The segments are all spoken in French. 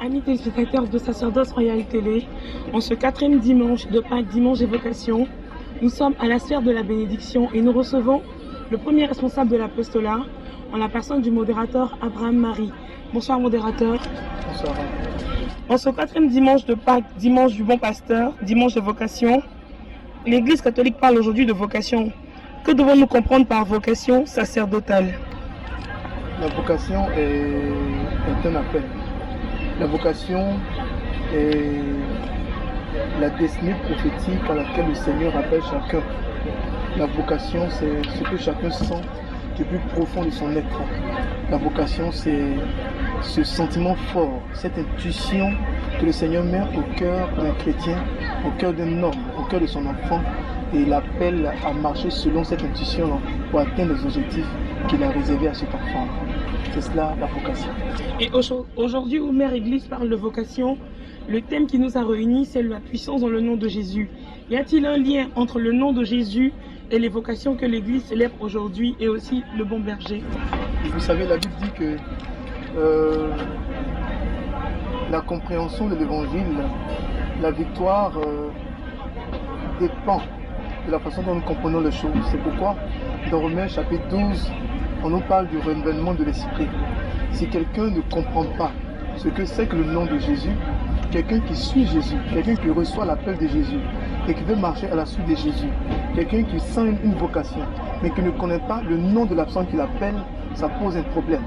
Amis téléspectateurs de Sacerdoce Royal Télé, en ce quatrième dimanche de Pâques, dimanche d'évocation, nous sommes à la sphère de la bénédiction et nous recevons le premier responsable de l'apostolat en la personne du modérateur Abraham Marie. Bonsoir modérateur. Bonsoir. En ce quatrième dimanche de Pâques, dimanche du bon pasteur, dimanche de vocation, l'Église catholique parle aujourd'hui de vocation. Que devons-nous comprendre par vocation sacerdotale? La vocation est un appel. La vocation est la destinée prophétique à laquelle le Seigneur appelle chacun. La vocation, c'est ce que chacun sent du plus profond de son être. La vocation, c'est ce sentiment fort, cette intuition que le Seigneur met au cœur d'un chrétien, au cœur d'un homme, au cœur de son enfant, et l'appelle à marcher selon cette intuition pour atteindre les objectifs qu'il a réservés à cet enfant. C'est cela la vocation. Et aujourd'hui, où Mère Église parle de vocation, le thème qui nous a réunis, c'est la puissance dans le nom de Jésus. Y a-t-il un lien entre le nom de Jésus et les vocations que l'Église célèbre aujourd'hui et aussi le bon berger? Vous savez, la Bible dit que la compréhension de l'Évangile, la victoire dépend de la façon dont nous comprenons les choses. C'est pourquoi dans Romains chapitre 12, on nous parle du renouvellement de l'esprit. Si quelqu'un ne comprend pas ce que c'est que le nom de Jésus, quelqu'un qui suit Jésus, quelqu'un qui reçoit l'appel de Jésus et qui veut marcher à la suite de Jésus, quelqu'un qui sent une vocation, mais qui ne connaît pas le nom de la personne qu'il appelle, ça pose un problème.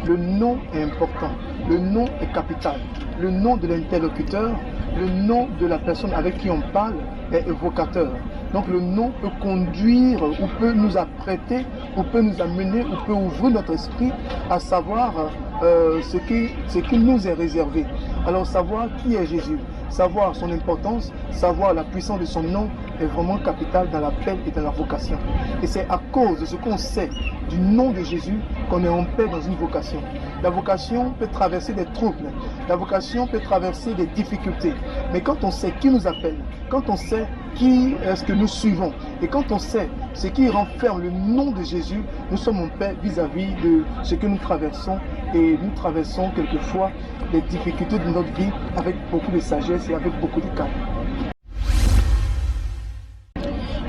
Le nom est important, le nom est capital, le nom de l'interlocuteur, le nom de la personne avec qui on parle est évocateur. Donc le nom peut conduire, ou peut nous apprêter, ou peut nous amener, ou peut ouvrir notre esprit à savoir ce qui nous est réservé. Alors savoir qui est Jésus, savoir son importance, savoir la puissance de son nom est vraiment capital dans l'appel et dans la vocation. Et c'est à cause de ce qu'on sait du nom de Jésus qu'on est en paix dans une vocation. La vocation peut traverser des troubles, la vocation peut traverser des difficultés. Mais quand on sait qui nous appelle, quand on sait qui est-ce que nous suivons, et quand on sait ce qui renferme le nom de Jésus, nous sommes en paix vis-à-vis de ce que nous traversons. Et nous traversons quelquefois les difficultés de notre vie avec beaucoup de sagesse et avec beaucoup de calme.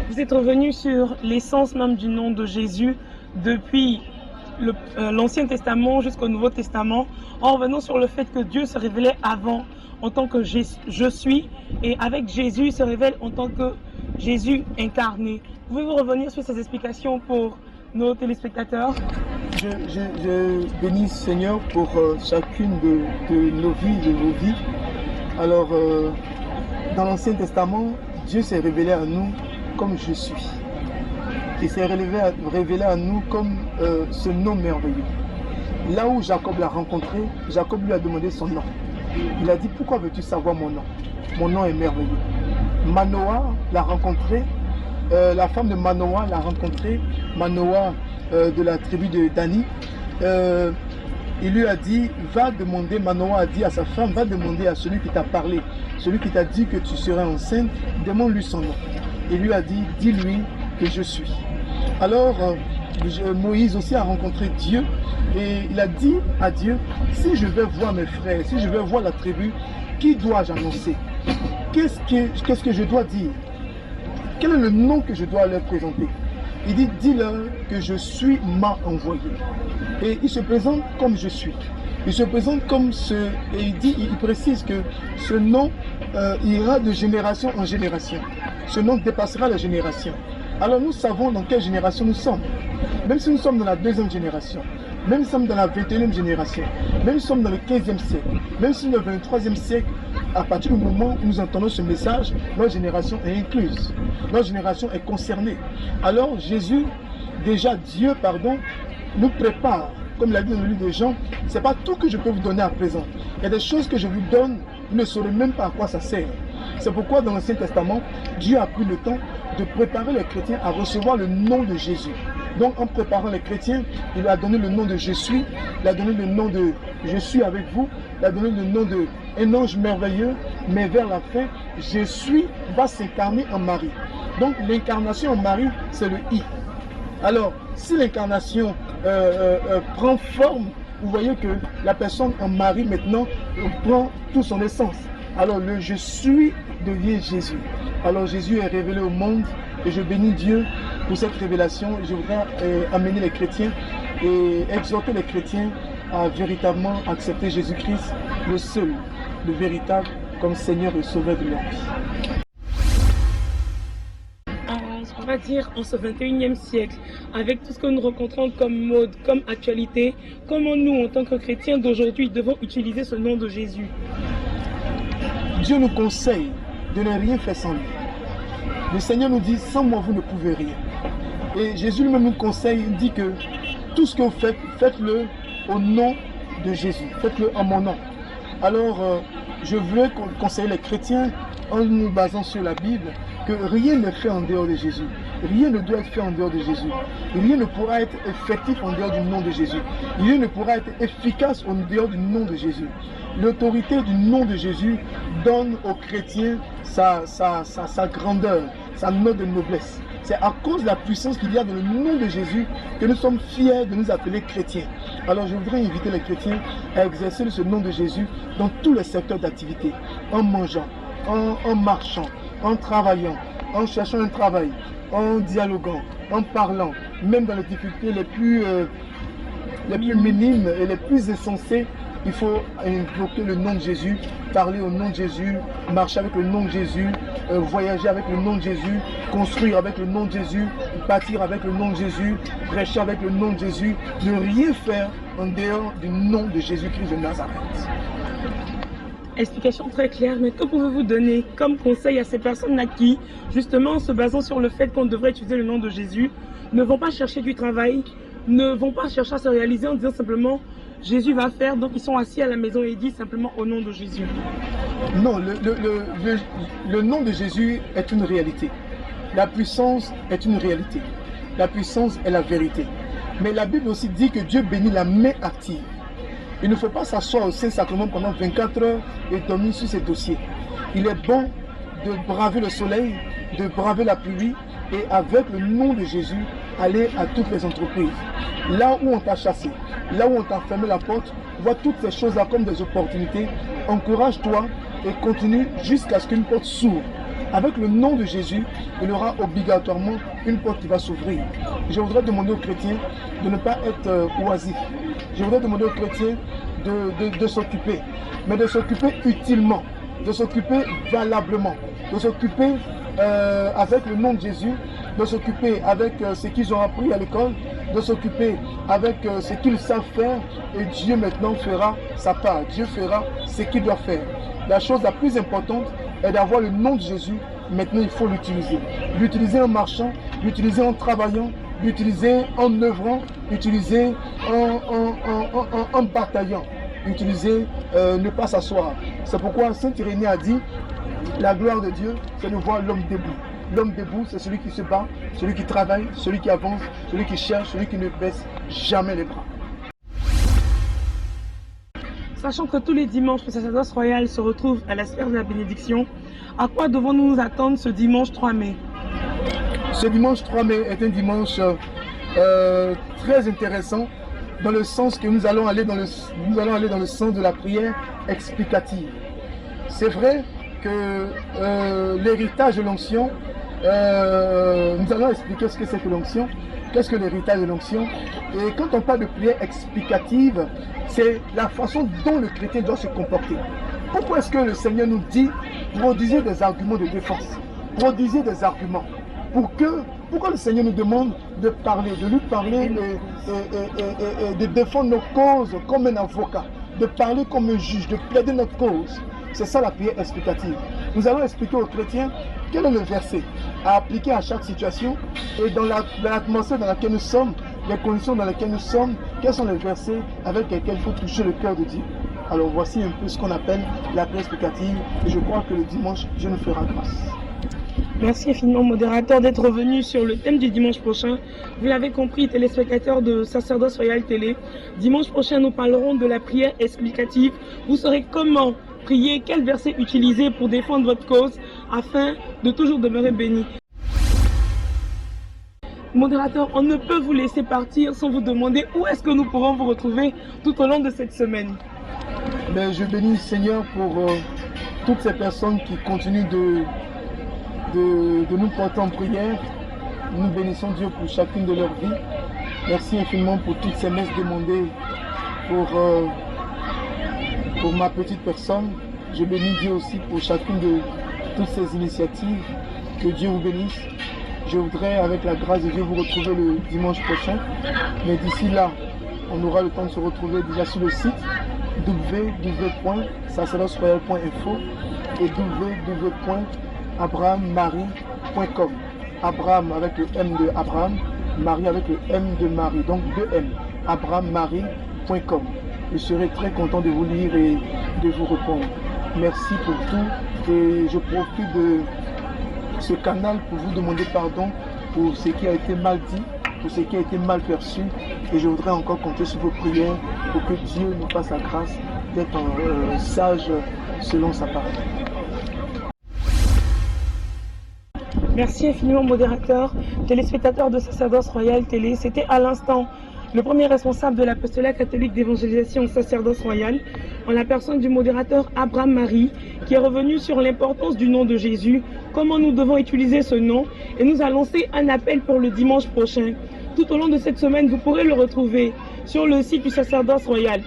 Vous êtes revenu sur l'essence même du nom de Jésus depuis l'Ancien Testament jusqu'au Nouveau Testament, en revenant sur le fait que Dieu se révélait avant en tant que je suis, et avec Jésus il se révèle en tant que Jésus incarné. Pouvez-vous revenir sur ces explications pour nos téléspectateurs? Je bénis Seigneur pour chacune de nos vies, de vos vies. Alors, dans l'Ancien Testament, Dieu s'est révélé à nous comme je suis. Il s'est révélé à nous comme ce nom merveilleux. Là où Jacob l'a rencontré, Jacob lui a demandé son nom. Il a dit, pourquoi veux-tu savoir mon nom? Mon nom est merveilleux. Manoah l'a rencontré, la femme de Manoah l'a rencontré, Manoah de la tribu de Dani. Il lui a dit, va demander, Manoah a dit à sa femme, va demander à celui qui t'a parlé, celui qui t'a dit que tu serais enceinte, demande-lui son nom. Il lui a dit, dis-lui que je suis. Alors, Moïse aussi a rencontré Dieu et il a dit à Dieu, si je vais voir mes frères, si je vais voir la tribu, qui dois-je annoncer? Qu'est-ce que je dois dire? Quel est le nom que je dois leur présenter? Il dit, dis-leur que je suis m'a envoyé. Et il se présente comme je suis. Il se présente comme ce... Et il précise que ce nom ira de génération en génération. Ce nom dépassera les générations. Alors nous savons dans quelle génération nous sommes. Même si nous sommes dans la 2e génération, même si nous sommes dans la 21e génération, même si nous sommes dans le 15e siècle, même si nous sommes dans le 23e siècle, à partir du moment où nous entendons ce message, notre génération est incluse. Notre génération est concernée. Alors Jésus, déjà Dieu, nous prépare. Comme l'a dit dans le livre de Jean, ce n'est pas tout que je peux vous donner à présent. Il y a des choses que je vous donne, vous ne saurez même pas à quoi ça sert. C'est pourquoi dans l'Ancien Testament, Dieu a pris le temps de préparer les chrétiens à recevoir le nom de Jésus. Donc en préparant les chrétiens, il a donné le nom de je suis, il a donné le nom de je suis avec vous, il a donné le nom de un ange merveilleux, mais vers la fin, je suis va s'incarner en Marie. Donc l'incarnation en Marie, c'est le I. Alors, si l'incarnation prend forme, vous voyez que la personne en Marie maintenant prend tout son essence. Alors le je suis devient Jésus. Alors Jésus est révélé au monde et je bénis Dieu pour cette révélation. Je voudrais amener les chrétiens et exhorter les chrétiens à véritablement accepter Jésus-Christ, le seul, le véritable, comme Seigneur et Sauveur de leur vie. On va dire en ce 21e siècle, avec tout ce que nous rencontrons comme mode, comme actualité, comment nous, en tant que chrétiens d'aujourd'hui, devons utiliser ce nom de Jésus? Dieu nous conseille de ne rien faire sans lui. Le Seigneur nous dit, sans moi vous ne pouvez rien. Et Jésus lui-même nous conseille, il dit que tout ce que vous faites, faites-le au nom de Jésus, faites-le en mon nom. Alors, je veux conseiller les chrétiens, en nous basant sur la Bible, que rien ne fait en dehors de Jésus. Rien ne doit être fait en dehors de Jésus. Rien ne pourra être effectif en dehors du nom de Jésus. Rien ne pourra être efficace en dehors du nom de Jésus. L'autorité du nom de Jésus donne aux chrétiens sa grandeur, sa note de noblesse. C'est à cause de la puissance qu'il y a dans le nom de Jésus que nous sommes fiers de nous appeler chrétiens. Alors je voudrais inviter les chrétiens à exercer ce nom de Jésus dans tous les secteurs d'activité, en mangeant, en marchant, en travaillant, en cherchant un travail, en dialoguant, en parlant, même dans les difficultés les plus minimes et les plus insensées. Il faut invoquer le nom de Jésus, parler au nom de Jésus, marcher avec le nom de Jésus, voyager avec le nom de Jésus, construire avec le nom de Jésus, bâtir avec le nom de Jésus, prêcher avec le nom de Jésus, ne rien faire en dehors du nom de Jésus-Christ de Nazareth. Explication très claire, mais que pouvez-vous donner comme conseil à ces personnes qui, justement en se basant sur le fait qu'on devrait utiliser le nom de Jésus, ne vont pas chercher du travail, ne vont pas chercher à se réaliser en disant simplement Jésus va faire, donc ils sont assis à la maison et ils disent simplement au nom de Jésus. Non, le nom de Jésus est une réalité. La puissance est une réalité. La puissance est la vérité. Mais la Bible aussi dit que Dieu bénit la main active. Il ne faut pas s'asseoir au Saint-Sacrement pendant 24 heures et dormir sur ses dossiers. Il est bon de braver le soleil, de braver la pluie et avec le nom de Jésus, aller à toutes les entreprises. Là où on t'a chassé, là où on t'a fermé la porte, vois toutes ces choses-là comme des opportunités. Encourage-toi et continue jusqu'à ce qu'une porte s'ouvre. Avec le nom de Jésus, il y aura obligatoirement une porte qui va s'ouvrir. Je voudrais demander aux chrétiens de ne pas être oisifs. Je voudrais demander aux chrétiens de s'occuper, mais de s'occuper utilement, de s'occuper valablement, de s'occuper avec le nom de Jésus, de s'occuper avec ce qu'ils ont appris à l'école, de s'occuper avec ce qu'ils savent faire, et Dieu maintenant fera sa part. Dieu fera ce qu'il doit faire. La chose la plus importante est d'avoir le nom de Jésus. Maintenant, il faut l'utiliser. L'utiliser en marchant, l'utiliser en travaillant, l'utiliser en œuvrant, l'utiliser en bataillant, l'utiliser, ne pas s'asseoir. C'est pourquoi Saint Irénée a dit, la gloire de Dieu, c'est de voir l'homme debout. L'homme debout, c'est celui qui se bat, celui qui travaille, celui qui avance, celui qui cherche, celui qui ne baisse jamais les bras. Sachant que tous les dimanches, le sacerdoce royal se retrouve à la sphère de la bénédiction, à quoi devons-nous nous attendre ce dimanche 3 mai? Ce dimanche 3 mai est un dimanche très intéressant, dans le sens que nous allons aller dans le sens de la prière explicative. C'est vrai que l'héritage de l'onction, nous allons expliquer ce que c'est que l'onction, qu'est-ce que l'héritage de l'onction. Et quand on parle de prière explicative, c'est la façon dont le chrétien doit se comporter. Pourquoi est-ce que le Seigneur nous dit produisez des arguments de défense, produisez des arguments. Pourquoi le Seigneur nous demande de parler, de lui parler et de défendre nos causes comme un avocat, de parler comme un juge, de plaider notre cause? C'est ça la prière explicative. Nous allons expliquer aux chrétiens quel est le verset à appliquer à chaque situation et dans l'atmosphère dans laquelle nous sommes, les conditions dans lesquelles nous sommes, quels sont les versets avec lesquels il faut toucher le cœur de Dieu. Alors voici un peu ce qu'on appelle la prière explicative et je crois que le dimanche, Dieu nous fera grâce. Merci infiniment, modérateur, d'être revenu sur le thème du dimanche prochain. Vous l'avez compris, téléspectateurs de Sacerdoce Royal Télé. Dimanche prochain, nous parlerons de la prière explicative. Vous saurez comment prier, quel verset utiliser pour défendre votre cause afin de toujours demeurer béni. Modérateur, on ne peut vous laisser partir sans vous demander où est-ce que nous pourrons vous retrouver tout au long de cette semaine. Mais je bénis Seigneur pour toutes ces personnes qui continuent de nous porter en prière. Nous bénissons Dieu pour chacune de leurs vies. Merci infiniment pour toutes ces messes demandées pour ma petite personne. Je bénis Dieu aussi pour chacune de toutes ces initiatives. Que Dieu vous bénisse. Je voudrais, avec la grâce de Dieu, vous retrouver le dimanche prochain. Mais d'ici là, on aura le temps de se retrouver déjà sur le site www.sacerdotesroyal.info et www.abrahammarie.com. Abraham avec le M de Abraham, Marie avec le M de Marie, donc 2 M, abrahammarie.com. Je serai très content de vous lire et de vous répondre. Merci pour tout et je profite de ce canal pour vous demander pardon pour ce qui a été mal dit, pour ce qui a été mal perçu et je voudrais encore compter sur vos prières pour que Dieu nous fasse la grâce d'être sage selon sa parole. Merci infiniment, modérateur, téléspectateurs de Sacerdoce Royal Télé. C'était à l'instant le premier responsable de l'apostolat catholique d'évangélisation au Sacerdoce Royal, en la personne du modérateur Abraham Marie, qui est revenu sur l'importance du nom de Jésus, comment nous devons utiliser ce nom, et nous a lancé un appel pour le dimanche prochain. Tout au long de cette semaine, vous pourrez le retrouver sur le site du Sacerdoce Royal,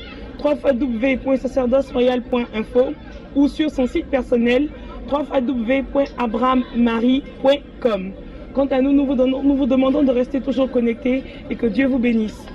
www.sacerdotesroyal.info ou sur son site personnel www.abrahammarie.com. Quant à nous, nous vous demandons de rester toujours connectés et que Dieu vous bénisse.